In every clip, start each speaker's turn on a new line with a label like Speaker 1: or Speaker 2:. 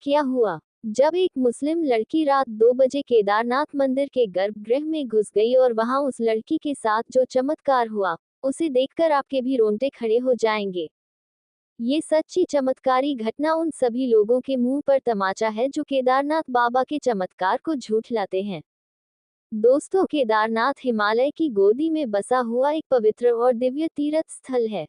Speaker 1: क्या हुआ? जब एक मुस्लिम लड़की रात 2 बजे केदारनाथ मंदिर के गर्भगृह में घुस गई और वहां उस लड़की के साथ जो चमत्कार हुआ, उसे देखकर आपके भी रोंगटे खड़े हो जाएंगे। ये सच्ची चमत्कारी घटना उन सभी लोगों के मुंह पर तमाचा है जो केदारनाथ बाबा के चमत्कार को झूठलाते हैं। दोस्तों, केदारनाथ हिमालय की गोदी में बसा हुआ एक पवित्र और दिव्य तीर्थ स्थल है।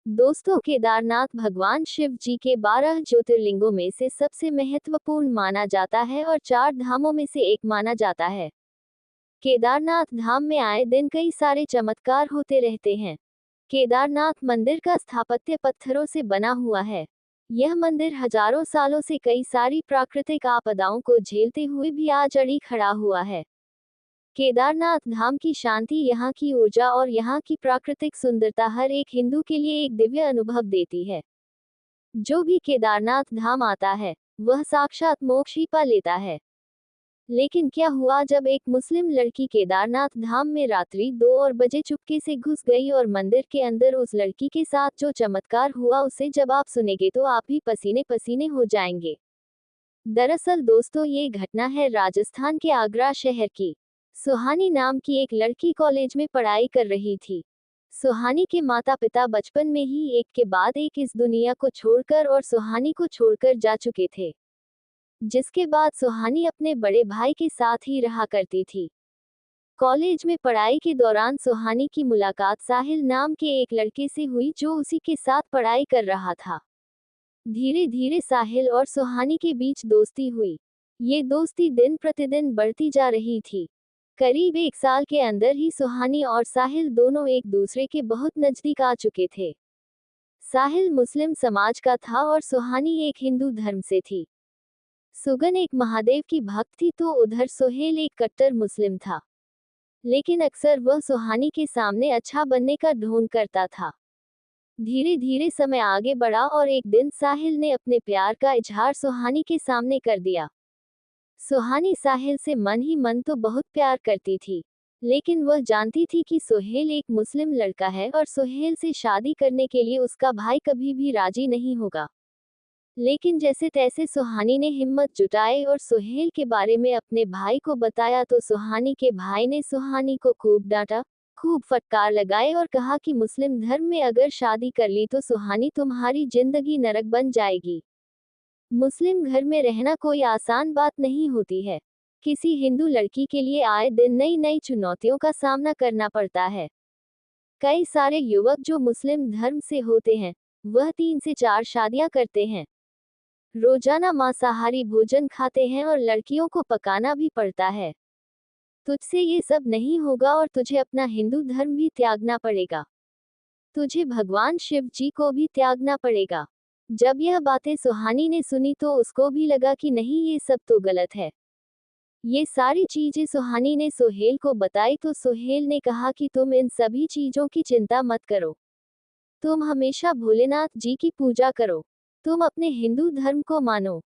Speaker 1: दोस्तों, केदारनाथ भगवान शिव जी के 12 ज्योतिर्लिंगों में से सबसे महत्वपूर्ण माना जाता है और 4 धामों में से एक माना जाता है। केदारनाथ धाम में आए दिन कई सारे चमत्कार होते रहते हैं। केदारनाथ मंदिर का स्थापत्य पत्थरों से बना हुआ है। यह मंदिर हजारों सालों से कई सारी प्राकृतिक आपदाओं को झेलते हुए भी आज अड़ी खड़ा हुआ है। केदारनाथ धाम की शांति, यहाँ की ऊर्जा और यहाँ की प्राकृतिक सुंदरता हर एक हिंदू के लिए एक दिव्य अनुभव देती है। जो भी केदारनाथ धाम आता है, वह साक्षात मोक्ष ही पा लेता है। लेकिन क्या हुआ जब एक मुस्लिम लड़की केदारनाथ धाम में रात्रि 2 बजे चुपके से घुस गई और मंदिर के अंदर उस लड़की के साथ जो चमत्कार हुआ उसे जब आप सुनेंगे तो आप भी पसीने पसीने हो जाएंगे। दरअसल दोस्तों, ये घटना है राजस्थान के आगरा शहर की। सुहानी नाम की एक लड़की कॉलेज में पढ़ाई कर रही थी। सुहानी के माता पिता बचपन में ही एक के बाद एक इस दुनिया को छोड़कर और सुहानी को छोड़कर जा चुके थे, जिसके बाद सुहानी अपने बड़े भाई के साथ ही रहा करती थी। कॉलेज में पढ़ाई के दौरान सुहानी की मुलाकात साहिल नाम के एक लड़के से हुई जो उसी के साथ पढ़ाई कर रहा था। धीरे धीरे साहिल और सुहानी के बीच दोस्ती हुई। ये दोस्ती दिन प्रतिदिन बढ़ती जा रही थी। करीब 1 साल के अंदर ही सुहानी और साहिल दोनों एक दूसरे के बहुत नजदीक आ चुके थे। साहिल मुस्लिम समाज का था और सुहानी एक हिंदू धर्म से थी। सुगन एक महादेव की भक्त थी तो उधर सोहेल एक कट्टर मुस्लिम था। लेकिन अक्सर वह सुहानी के सामने अच्छा बनने का ढोंग करता था। धीरे धीरे समय आगे बढ़ा और एक दिन साहिल ने अपने प्यार का इजहार सुहानी के सामने कर दिया। सुहानी साहिल से मन ही मन तो बहुत प्यार करती थी, लेकिन वह जानती थी कि सोहेल एक मुस्लिम लड़का है और सोहेल से शादी करने के लिए उसका भाई कभी भी राजी नहीं होगा। लेकिन जैसे तैसे सुहानी ने हिम्मत जुटाई और सोहेल के बारे में अपने भाई को बताया तो सुहानी के भाई ने सुहानी को खूब डांटा, खूब फटकार लगाए और कहा कि मुस्लिम धर्म में अगर शादी कर ली तो सुहानी तुम्हारी जिंदगी नरक बन जाएगी। मुस्लिम घर में रहना कोई आसान बात नहीं होती है। किसी हिंदू लड़की के लिए आए दिन नई नई चुनौतियों का सामना करना पड़ता है। कई सारे युवक जो मुस्लिम धर्म से होते हैं, वह 3 से 4 शादियां करते हैं, रोजाना मांसाहारी भोजन खाते हैं और लड़कियों को पकाना भी पड़ता है। तुझसे ये सब नहीं होगा और तुझे अपना हिंदू धर्म भी त्यागना पड़ेगा। तुझे भगवान शिव जी को भी त्यागना पड़ेगा। जब यह बातें सुहानी ने सुनी तो उसको भी लगा कि नहीं, ये सब तो गलत है। ये सारी चीजें सुहानी ने सोहेल को बताई तो सोहेल ने कहा कि तुम इन सभी चीजों की चिंता मत करो। तुम हमेशा भोलेनाथ जी की पूजा करो। तुम अपने हिंदू धर्म को मानो।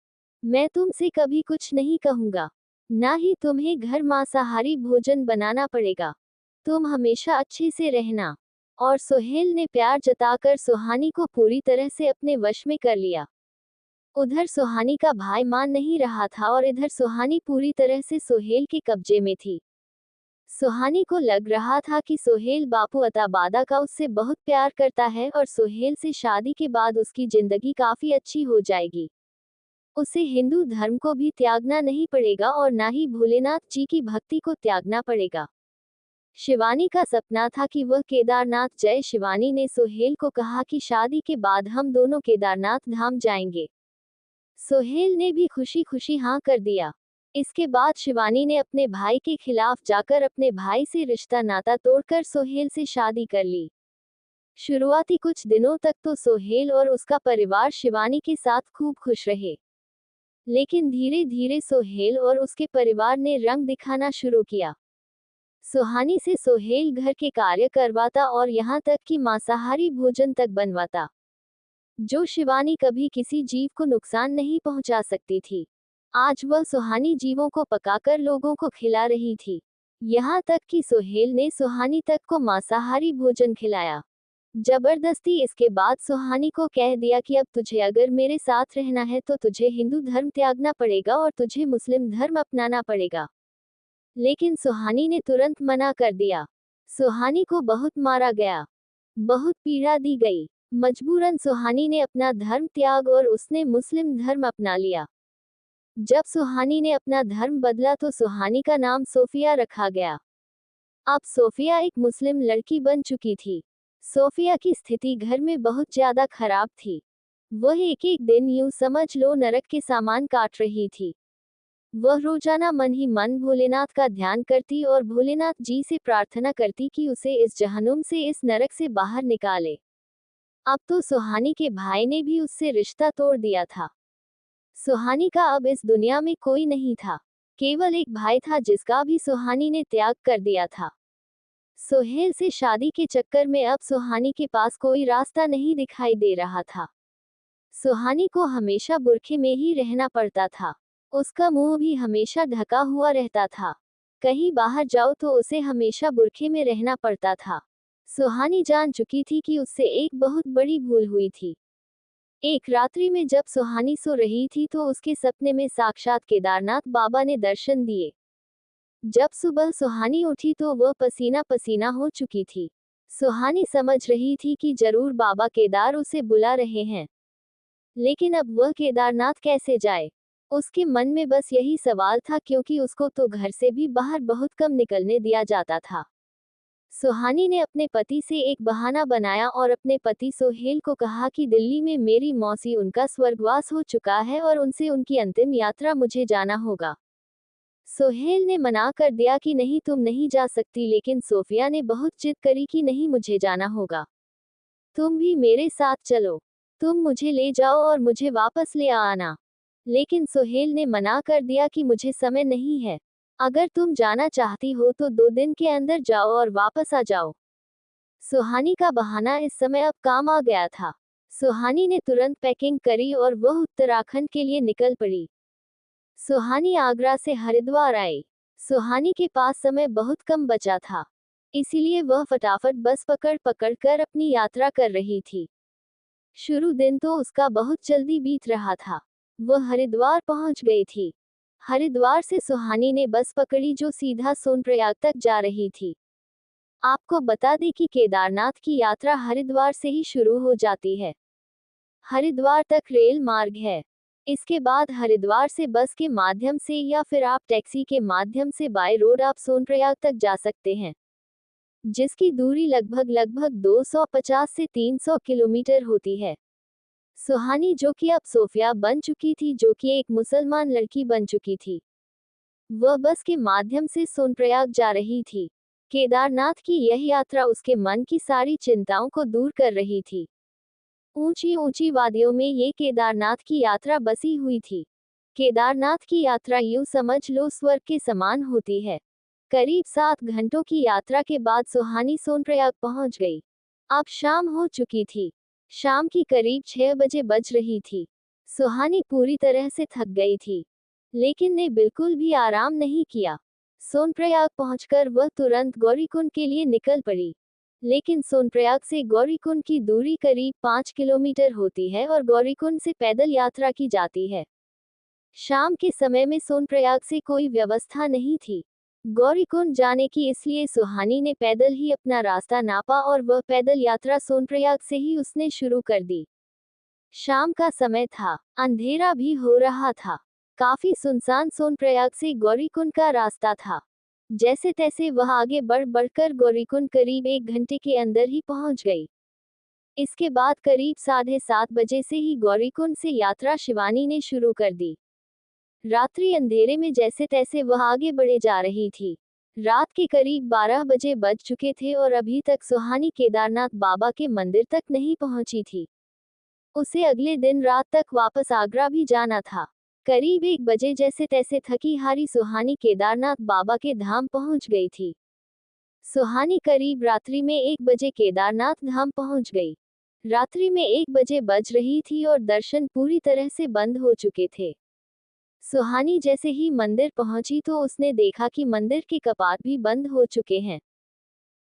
Speaker 1: मैं तुमसे कभी कुछ नहीं कहूंगा। ना ही तुम्हें घर मांसाहारी भोजन बनाना पड़ेगा। तुम हमेशा अच्छे से रहना। और सोहेल ने प्यार जताकर सुहानी को पूरी तरह से अपने वश में कर लिया। उधर सुहानी का भाई मान नहीं रहा था और इधर सुहानी पूरी तरह से सोहेल के कब्जे में थी। सुहानी को लग रहा था कि सोहेल बापू अताबादा का उससे बहुत प्यार करता है और सोहेल से शादी के बाद उसकी जिंदगी काफी अच्छी हो जाएगी। उसे हिंदू धर्म को भी त्यागना नहीं पड़ेगा और ना ही भोलेनाथ जी की भक्ति को त्यागना पड़ेगा। शिवानी का सपना था कि वह केदारनाथ जाए। शिवानी ने सोहेल को कहा कि शादी के बाद हम दोनों केदारनाथ धाम जाएंगे। सोहेल ने भी खुशी खुशी हाँ कर दिया। इसके बाद शिवानी ने अपने भाई के खिलाफ जाकर अपने भाई से रिश्ता नाता तोड़कर सोहेल से शादी कर ली। शुरुआती कुछ दिनों तक तो सोहेल और उसका परिवार शिवानी के साथ खूब खुश रहे, लेकिन धीरे धीरे सोहेल और उसके परिवार ने रंग दिखाना शुरू किया। सुहानी से सोहेल घर के कार्य करवाता और यहाँ तक कि मांसाहारी भोजन तक बनवाता, जो शिवानी कभी किसी जीव को नुकसान नहीं पहुंचा सकती थी। आज वह सुहानी जीवों को पकाकर लोगों को खिला रही थी। यहाँ तक कि सोहेल ने सुहानी तक को मांसाहारी भोजन खिलाया। जबरदस्ती इसके बाद सुहानी को कह दिया कि अब तुझे अगर मेरे साथ रहना है तो तुझे हिंदू धर्म त्यागना पड़ेगा और तुझे मुस्लिम धर्म अपनाना पड़ेगा। लेकिन सुहानी ने तुरंत मना कर दिया। सुहानी को बहुत मारा गया, बहुत पीड़ा दी गई। मजबूरन सुहानी ने अपना धर्म त्याग और उसने मुस्लिम धर्म अपना लिया। जब सुहानी ने अपना धर्म बदला तो सुहानी का नाम सोफिया रखा गया। अब सोफिया एक मुस्लिम लड़की बन चुकी थी। सोफिया की स्थिति घर में बहुत ज्यादा खराब थी। वह एक एक दिन यूं समझ लो नरक के सामान काट रही थी। वह रोजाना मन ही मन भोलेनाथ का ध्यान करती और भोलेनाथ जी से प्रार्थना करती कि उसे इस जहन्नुम से, इस नरक से बाहर निकाले। अब तो सुहानी के भाई ने भी उससे रिश्ता तोड़ दिया था। सुहानी का अब इस दुनिया में कोई नहीं था। केवल एक भाई था जिसका भी सुहानी ने त्याग कर दिया था। सोहेल से शादी के चक्कर में अब सुहानी के पास कोई रास्ता नहीं दिखाई दे रहा था। सुहानी को हमेशा बुर्खे में ही रहना पड़ता था। उसका मुंह भी हमेशा ढका हुआ रहता था। कहीं बाहर जाओ तो उसे हमेशा बुर्खे में रहना पड़ता था। सुहानी जान चुकी थी कि उससे एक बहुत बड़ी भूल हुई थी। एक रात्रि में जब सुहानी सो रही थी तो उसके सपने में साक्षात केदारनाथ बाबा ने दर्शन दिए। जब सुबह सुहानी उठी तो वह पसीना पसीना हो चुकी थी। सुहानी समझ रही थी कि जरूर बाबा केदार उसे बुला रहे हैं, लेकिन अब वह केदारनाथ कैसे जाए? उसके मन में बस यही सवाल था, क्योंकि उसको तो घर से भी बाहर बहुत कम निकलने दिया जाता था। सुहानी ने अपने पति से एक बहाना बनाया और अपने पति सोहेल को कहा कि दिल्ली में मेरी मौसी, उनका स्वर्गवास हो चुका है और उनसे उनकी अंतिम यात्रा मुझे जाना होगा। सोहेल ने मना कर दिया कि नहीं, तुम नहीं जा सकती, लेकिन सोफिया ने बहुत जिद करी कि नहीं, मुझे जाना होगा। तुम भी मेरे साथ चलो, तुम मुझे ले जाओ और मुझे वापस ले आना। लेकिन सोहेल ने मना कर दिया कि मुझे समय नहीं है। अगर तुम जाना चाहती हो तो 2 दिन के अंदर जाओ और वापस आ जाओ। सुहानी का बहाना इस समय अब काम आ गया था। सुहानी ने तुरंत पैकिंग करी और वह उत्तराखंड के लिए निकल पड़ी। सुहानी आगरा से हरिद्वार आई। सुहानी के पास समय बहुत कम बचा था, इसीलिए वह फटाफट बस पकड़ कर अपनी यात्रा कर रही थी। शुरू दिन तो उसका बहुत जल्दी बीत रहा था। वह हरिद्वार पहुंच गई थी। हरिद्वार से सुहानी ने बस पकड़ी जो सीधा सोनप्रयाग तक जा रही थी। आपको बता दें कि केदारनाथ की यात्रा हरिद्वार से ही शुरू हो जाती है। हरिद्वार तक रेल मार्ग है। इसके बाद हरिद्वार से बस के माध्यम से या फिर आप टैक्सी के माध्यम से बाय रोड आप सोनप्रयाग तक जा सकते हैं, जिसकी दूरी लगभग 250 से 300 किलोमीटर होती है। सुहानी, जो कि अब सोफिया बन चुकी थी, जो कि एक मुसलमान लड़की बन चुकी थी, वह बस के माध्यम से सोनप्रयाग जा रही थी। केदारनाथ की यह यात्रा उसके मन की सारी चिंताओं को दूर कर रही थी। ऊंची ऊंची वादियों में ये केदारनाथ की यात्रा बसी हुई थी। केदारनाथ की यात्रा यूं समझ लो स्वर्ग के समान होती है। करीब 7 घंटों की यात्रा के बाद सुहानी सोनप्रयाग पहुंच गई। अब शाम हो चुकी थी। शाम की करीब 6 बजे बज रही थी। सुहानी पूरी तरह से थक गई थी, लेकिन ने बिल्कुल भी आराम नहीं किया। सोनप्रयाग पहुंचकर वह तुरंत गौरीकुंड के लिए निकल पड़ी। लेकिन सोनप्रयाग से गौरीकुंड की दूरी करीब 5 किलोमीटर होती है और गौरीकुंड से पैदल यात्रा की जाती है। शाम के समय में सोनप्रयाग से कोई व्यवस्था नहीं थी गौरीकुंड जाने की, इसलिए सुहानी ने पैदल ही अपना रास्ता नापा और वह पैदल यात्रा सोनप्रयाग से ही उसने शुरू कर दी। शाम का समय था, अंधेरा भी हो रहा था। काफी सुनसान सोनप्रयाग से गौरीकुंड का रास्ता था। जैसे तैसे वह आगे बढ़कर गौरीकुंड करीब 1 घंटे के अंदर ही पहुंच गई। इसके बाद करीब 7:30 बजे से ही गौरीकुंड से यात्रा शिवानी ने शुरू कर दी। रात्रि अंधेरे में जैसे तैसे वह आगे बढ़े जा रही थी। रात के करीब 12 बजे बज चुके थे और अभी तक सुहानी केदारनाथ बाबा के मंदिर तक नहीं पहुंची थी। उसे अगले दिन रात तक वापस आगरा भी जाना था। करीब 1 बजे जैसे तैसे थकी हारी सुहानी केदारनाथ बाबा के धाम पहुंच गई थी। सुहानी करीब रात्रि में 1 बजे केदारनाथ धाम पहुंच गई। रात्रि में 1 बजे बज रही थी और दर्शन पूरी तरह से बंद हो चुके थे। सुहानी जैसे ही मंदिर पहुंची तो उसने देखा कि मंदिर के कपाट भी बंद हो चुके हैं।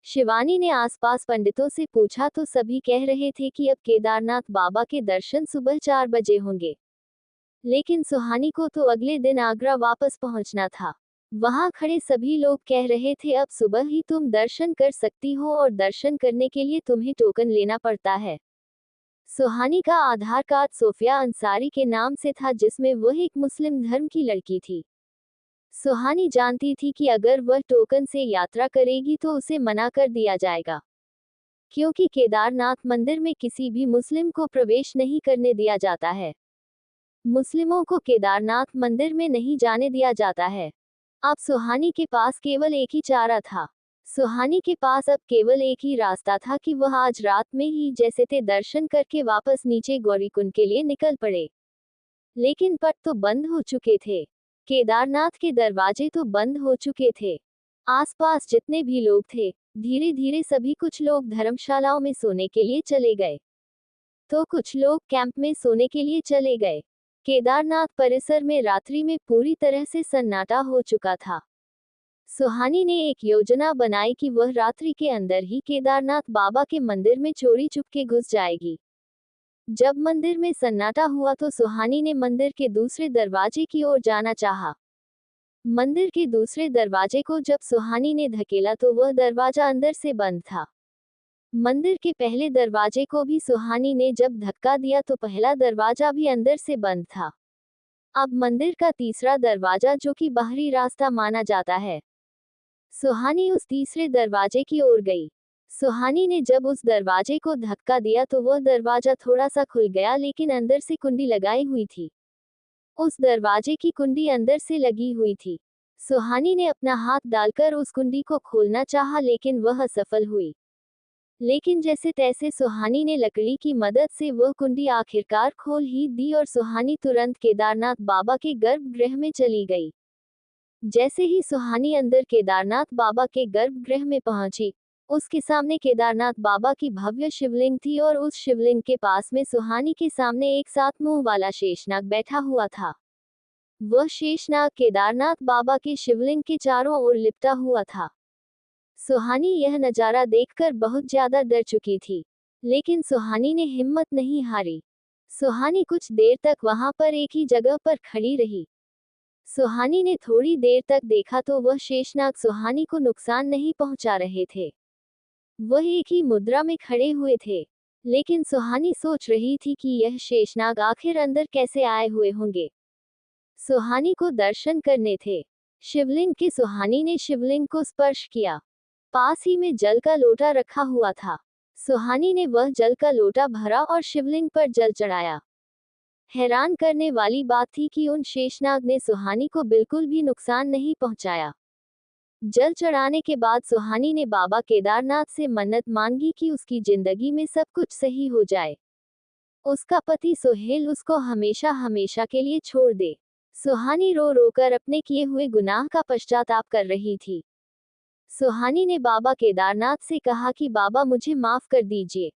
Speaker 1: शिवानी ने आसपास पंडितों से पूछा तो सभी कह रहे थे कि अब केदारनाथ बाबा के दर्शन सुबह 4 बजे होंगे। लेकिन सुहानी को तो अगले दिन आगरा वापस पहुंचना था। वहां खड़े सभी लोग कह रहे थे अब सुबह ही तुम दर्शन कर सकती हो और दर्शन करने के लिए तुम्हें टोकन लेना पड़ता है। सुहानी का आधार कार्ड सोफिया अंसारी के नाम से था, जिसमें वह एक मुस्लिम धर्म की लड़की थी। सुहानी जानती थी कि अगर वह टोकन से यात्रा करेगी तो उसे मना कर दिया जाएगा, क्योंकि केदारनाथ मंदिर में किसी भी मुस्लिम को प्रवेश नहीं करने दिया जाता है। मुस्लिमों को केदारनाथ मंदिर में नहीं जाने दिया जाता है। अब सुहानी के पास केवल एक ही चारा था। सुहानी के पास अब केवल एक ही रास्ता था कि वह आज रात में ही जैसे थे दर्शन करके वापस नीचे गौरीकुंड के लिए निकल पड़े। लेकिन पट तो बंद हो चुके थे। केदारनाथ के दरवाजे तो बंद हो चुके थे। आसपास जितने भी लोग थे, धीरे धीरे सभी कुछ लोग धर्मशालाओं में सोने के लिए चले गए, तो कुछ लोग कैंप में सोने के लिए चले गए। केदारनाथ परिसर में रात्रि में पूरी तरह से सन्नाटा हो चुका था। सुहानी ने एक योजना बनाई कि वह रात्रि के अंदर ही केदारनाथ बाबा के मंदिर में चोरी चुपके घुस जाएगी। जब मंदिर में सन्नाटा हुआ तो सुहानी ने मंदिर के दूसरे दरवाजे की ओर जाना चाहा। मंदिर के दूसरे दरवाजे को जब सुहानी ने धकेला तो वह दरवाजा अंदर से बंद था। मंदिर के पहले दरवाजे को भी सुहानी ने जब धक्का दिया तो पहला दरवाजा भी अंदर से बंद था। अब मंदिर का तीसरा दरवाजा, जो कि बाहरी रास्ता माना जाता है। सुहानी उस तीसरे दरवाजे की ओर गई। सुहानी ने जब उस दरवाजे को धक्का दिया तो वह दरवाजा थोड़ा सा खुल गया, लेकिन अंदर से कुंडी लगाई हुई थी। उस दरवाजे की कुंडी अंदर से लगी हुई थी। सुहानी ने अपना हाथ डालकर उस कुंडी को खोलना चाहा, लेकिन वह असफल हुई। लेकिन जैसे तैसे सुहानी ने लकड़ी की मदद से वह कुंडी आखिरकार खोल ही दी और सुहानी तुरंत केदारनाथ बाबा के गर्भगृह में चली गई। जैसे ही सुहानी अंदर केदारनाथ बाबा के गर्भगृह में पहुंची, उसके सामने केदारनाथ बाबा की भव्य शिवलिंग थी और उस शिवलिंग के पास में सुहानी के सामने एक 7 मुंह वाला शेषनाग बैठा हुआ था। वह शेषनाग केदारनाथ बाबा के शिवलिंग के चारों ओर लिपटा हुआ था। सुहानी यह नजारा देखकर बहुत ज्यादा डर चुकी थी, लेकिन सुहानी ने हिम्मत नहीं हारी। सुहानी कुछ देर तक वहां पर एक ही जगह पर खड़ी रही। सुहानी ने थोड़ी देर तक देखा तो वह शेषनाग सुहानी को नुकसान नहीं पहुंचा रहे थे। वह एक ही मुद्रा में खड़े हुए थे, लेकिन सुहानी सोच रही थी कि यह शेषनाग आखिर अंदर कैसे आए हुए होंगे। सुहानी को दर्शन करने थे शिवलिंग के। सुहानी ने शिवलिंग को स्पर्श किया। पास ही में जल का लोटा रखा हुआ था। सुहानी ने वह जल का लोटा भरा और शिवलिंग पर जल चढ़ाया। हैरान करने वाली बात थी कि उन शेषनाग ने सुहानी को बिल्कुल भी नुकसान नहीं पहुंचाया। जल चढ़ाने के बाद सुहानी ने बाबा केदारनाथ से मन्नत मांगी कि उसकी जिंदगी में सब कुछ सही हो जाए। उसका पति सोहेल उसको हमेशा हमेशा के लिए छोड़ दे। सुहानी रो रो कर अपने किए हुए गुनाह का पश्चाताप कर रही थी। सुहानी ने बाबा केदारनाथ से कहा कि बाबा मुझे माफ कर दीजिए।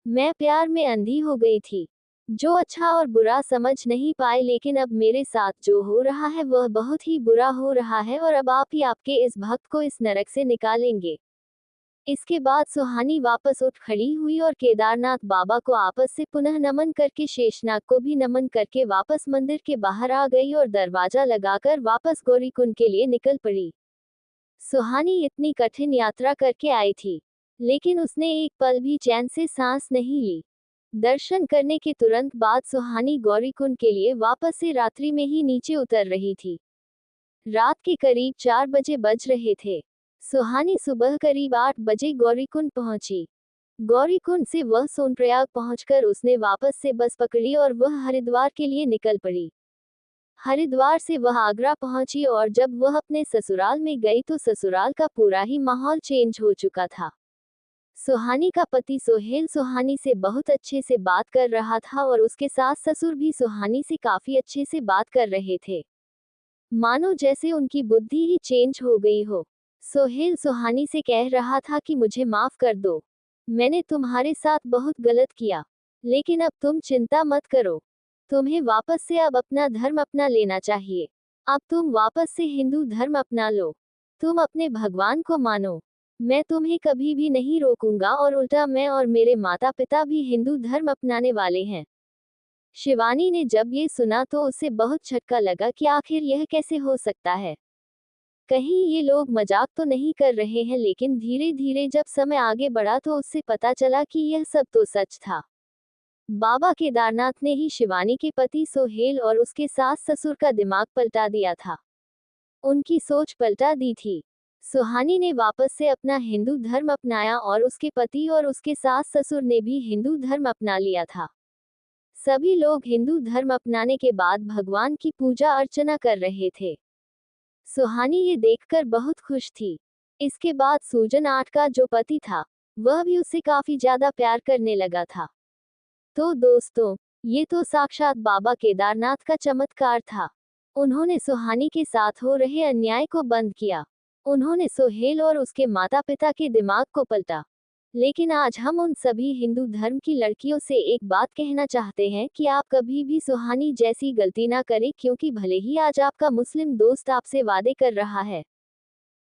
Speaker 1: मैं प्यार में अंधी हो गई थी, जो अच्छा और बुरा समझ नहीं पाए, लेकिन अब मेरे साथ जो हो रहा है वह बहुत ही बुरा हो रहा है और अब आप ही आपके इस भक्त को इस नरक से निकालेंगे। इसके बाद सुहानी वापस उठ खड़ी हुई और केदारनाथ बाबा को आपस से पुनः नमन करके शेषनाग को भी नमन करके वापस मंदिर के बाहर आ गई और दरवाजा लगाकर वापस गौरीकुंड के लिए निकल पड़ी। सुहानी इतनी कठिन यात्रा करके आई थी, लेकिन उसने एक पल भी चैन से सांस नहीं ली। दर्शन करने के तुरंत बाद सुहानी गौरीकुंड के लिए वापस से रात्रि में ही नीचे उतर रही थी। रात के करीब 4 बजे बज रहे थे। सुहानी सुबह करीब 8 बजे गौरीकुंड पहुंची। गौरीकुंड से वह सोनप्रयाग पहुंचकर उसने वापस से बस पकड़ी और वह हरिद्वार के लिए निकल पड़ी। हरिद्वार से वह आगरा पहुंची और जब वह अपने ससुराल में गई तो ससुराल का पूरा ही माहौल चेंज हो चुका था। सुहानी का पति सोहेल सुहानी से बहुत अच्छे से बात कर रहा था और उसके सास ससुर भी सुहानी से काफी अच्छे से बात कर रहे थे, मानो जैसे उनकी बुद्धि ही चेंज हो गई हो। सोहेल सुहानी से कह रहा था कि मुझे माफ कर दो, मैंने तुम्हारे साथ बहुत गलत किया, लेकिन अब तुम चिंता मत करो, तुम्हें वापस से अब अपना धर्म अपना लेना चाहिए। अब तुम वापस से हिंदू धर्म अपना लो, तुम अपने भगवान को मानो। मैं तुम्हें कभी भी नहीं रोकूंगा और उल्टा मैं और मेरे माता पिता भी हिंदू धर्म अपनाने वाले हैं। शिवानी ने जब ये सुना तो उसे बहुत झटका लगा कि आखिर यह कैसे हो सकता है। कहीं ये लोग मजाक तो नहीं कर रहे हैं, लेकिन धीरे धीरे जब समय आगे बढ़ा तो उससे पता चला कि यह सब तो सच था। बाबा केदारनाथ ने ही शिवानी के पति सोहेल और उसके सास ससुर का दिमाग पलटा दिया था। उनकी सोच पलटा दी थी। सुहानी ने वापस से अपना हिंदू धर्म अपनाया और उसके पति और उसके सास ससुर ने भी हिंदू धर्म अपना लिया था। सभी लोग हिंदू धर्म अपनाने के बाद भगवान की पूजा अर्चना कर रहे थे। सुहानी ये देखकर बहुत खुश थी। इसके बाद सूजन आठ का जो पति था, वह भी उससे काफी ज्यादा प्यार करने लगा था। तो दोस्तों, ये तो साक्षात बाबा केदारनाथ का चमत्कार था। उन्होंने सुहानी के साथ हो रहे अन्याय को बंद किया। उन्होंने सोहेल और उसके माता पिता के दिमाग को पलटा। लेकिन आज हम उन सभी हिंदू धर्म की लड़कियों से एक बात कहना चाहते हैं कि आप कभी भी सुहानी जैसी गलती ना करें, क्योंकि भले ही आज आपका मुस्लिम दोस्त आपसे वादे कर रहा है,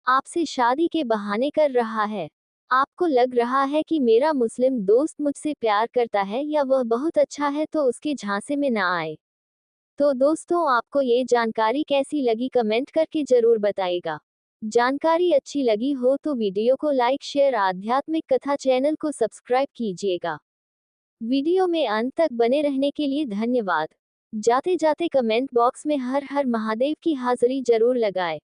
Speaker 1: आपसे शादी के बहाने कर रहा है, आपको लग रहा है कि मेरा मुस्लिम दोस्त मुझसे प्यार करता है या वह बहुत अच्छा है, तो उसके झांसे में ना आए। तो दोस्तों, आपको ये जानकारी कैसी लगी कमेंट करके जरूर बताइएगा। जानकारी अच्छी लगी हो तो वीडियो को लाइक शेयर आध्यात्मिक कथा चैनल को सब्सक्राइब कीजिएगा। वीडियो में अंत तक बने रहने के लिए धन्यवाद। जाते जाते कमेंट बॉक्स में हर हर महादेव की हाजिरी जरूर लगाएं।